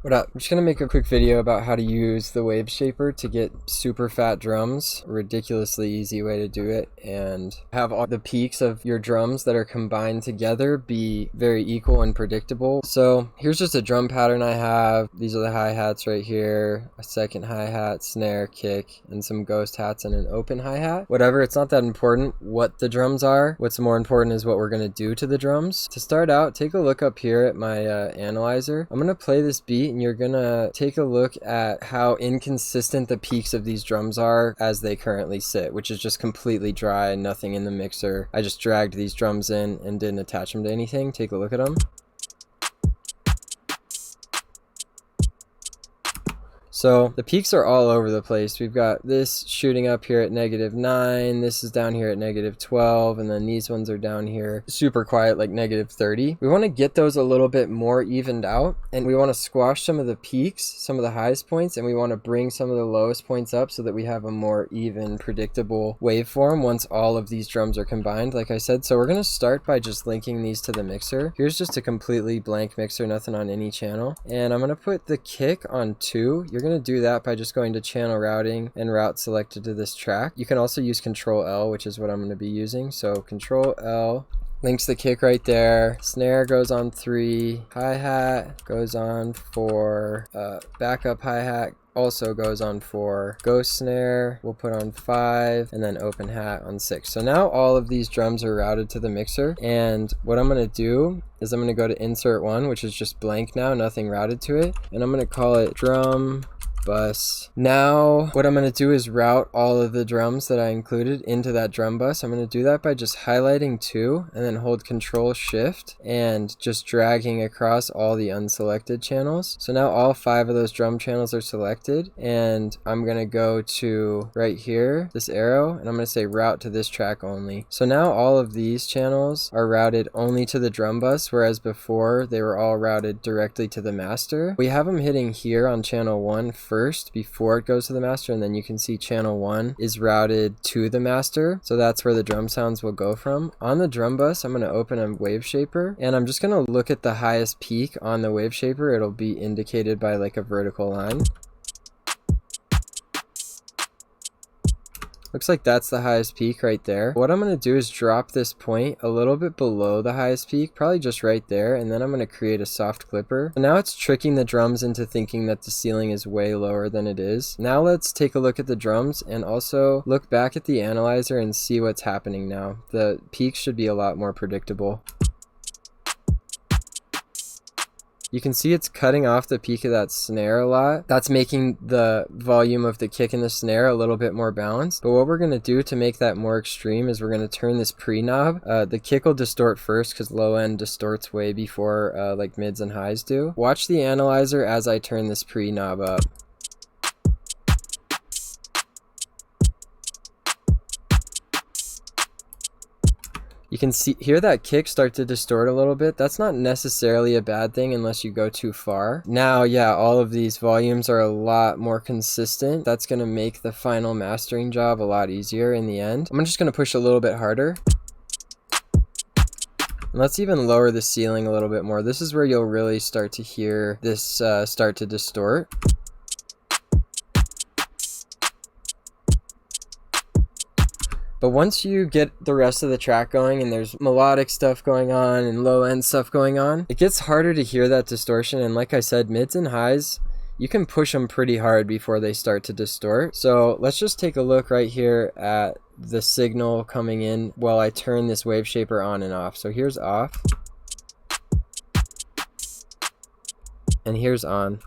What up? I'm just gonna make a quick video about how to use the WAVESHAPER to get super fat drums. A ridiculously easy way to do it, and have all the peaks of your drums that are combined together be very equal and predictable. So here's just a drum pattern I have. These are the hi-hats right here, a second hi-hat, snare, kick, and some ghost hats and an open hi-hat. Whatever, it's not that important what the drums are. What's more important is what we're gonna do to the drums. To start out, take a look up here at my analyzer. I'm gonna play this beat and you're gonna take a look at how inconsistent the peaks of these drums are as they currently sit, which is just completely dry, nothing in the mixer. I just dragged these drums in and didn't attach them to anything. Take a look at them. So the peaks are all over the place. We've got this shooting up here at -9, this is down here at -12, and then these ones are down here super quiet, like -30. We want to get those a little bit more evened out, and we want to squash some of the peaks, some of the highest points, and we want to bring some of the lowest points up so that we have a more even, predictable waveform once all of these drums are combined, like I said. So we're going to start by just linking these to the mixer. Here's just a completely blank mixer, nothing on any channel, and I'm going to put the kick on 2. You're going to do that by just going to channel routing and route selected to this track. You can also use Control L, which is what I'm going to be using. So Control L links the kick right there. Snare goes on 3, hi-hat goes on 4, backup hi-hat also goes on 4, ghost snare we'll put on 5, and then open hat on 6. So now all of these drums are routed to the mixer, and what I'm going to do is I'm going to go to insert 1, which is just blank now, nothing routed to it, and I'm going to call it drum bus. Now what I'm going to do is route all of the drums that I included into that drum bus. I'm going to do that by just highlighting 2 and then hold Control Shift and just dragging across all the unselected channels. So now all 5 of those drum channels are selected, and I'm going to go to right here, this arrow, and I'm going to say route to this track only. So now all of these channels are routed only to the drum bus, whereas before they were all routed directly to the master. We have them hitting here on channel 1 first before it goes to the master, and then you can see channel 1 is routed to the master, so that's where the drum sounds will go from. On the drum bus, I'm going to open a WAVESHAPER, and I'm just going to look at the highest peak on the WAVESHAPER. It'll be indicated by like a vertical line. Looks like that's the highest peak right there. What I'm going to do is drop this point a little bit below the highest peak, probably just right there, and then I'm going to create a soft clipper. So now it's tricking the drums into thinking that the ceiling is way lower than it is. Now let's take a look at the drums and also look back at the analyzer and see what's happening now. The peaks should be a lot more predictable. You can see it's cutting off the peak of that snare a lot. That's making the volume of the kick and the snare a little bit more balanced. But what we're going to do to make that more extreme is we're going to turn this pre-knob. The kick will distort first because low end distorts way before like mids and highs do. Watch the analyzer as I turn this pre-knob up. You can hear that kick start to distort a little bit. That's not necessarily a bad thing unless you go too far. Now, yeah, all of these volumes are a lot more consistent. That's going to make the final mastering job a lot easier in the end. I'm just going to push a little bit harder. And let's even lower the ceiling a little bit more. This is where you'll really start to hear this start to distort. But once you get the rest of the track going and there's melodic stuff going on and low end stuff going on, it gets harder to hear that distortion. And like I said, mids and highs, you can push them pretty hard before they start to distort. So let's just take a look right here at the signal coming in while I turn this WAVESHAPER on and off. So here's off, and here's on.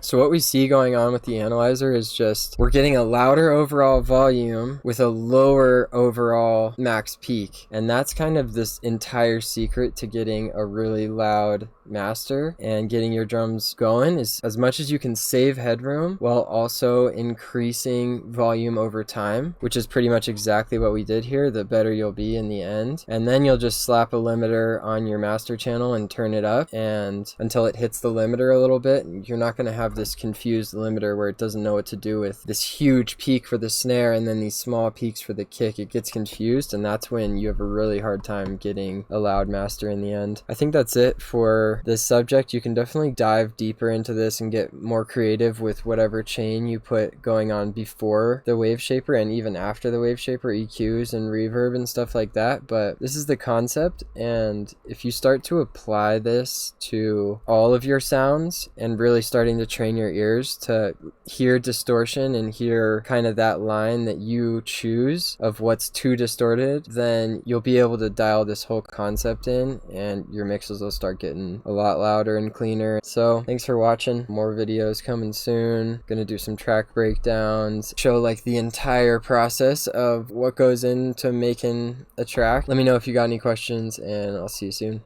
So what we see going on with the analyzer is just we're getting a louder overall volume with a lower overall max peak, and that's kind of this entire secret to getting a really loud master and getting your drums going is as much as you can save headroom while also increasing volume over time, which is pretty much exactly what we did here, the better you'll be in the end. And then you'll just slap a limiter on your master channel and turn it up and until it hits the limiter a little bit. You're not going to have this confused limiter where it doesn't know what to do with this huge peak for the snare and then these small peaks for the kick. It gets confused, and that's when you have a really hard time getting a loud master in the end. I think that's it for this subject. You can definitely dive deeper into this and get more creative with whatever chain you put going on before the WAVESHAPER and even after the WAVESHAPER, EQs and reverb and stuff like that. But this is the concept, and if you start to apply this to all of your sounds and really starting to train your ears to hear distortion and hear kind of that line that you choose of what's too distorted, then you'll be able to dial this whole concept in and your mixes will start getting a lot louder and cleaner. So thanks for watching. More videos coming soon. Gonna do some track breakdowns, show like the entire process of what goes into making a track. Let me know if you got any questions, and I'll see you soon.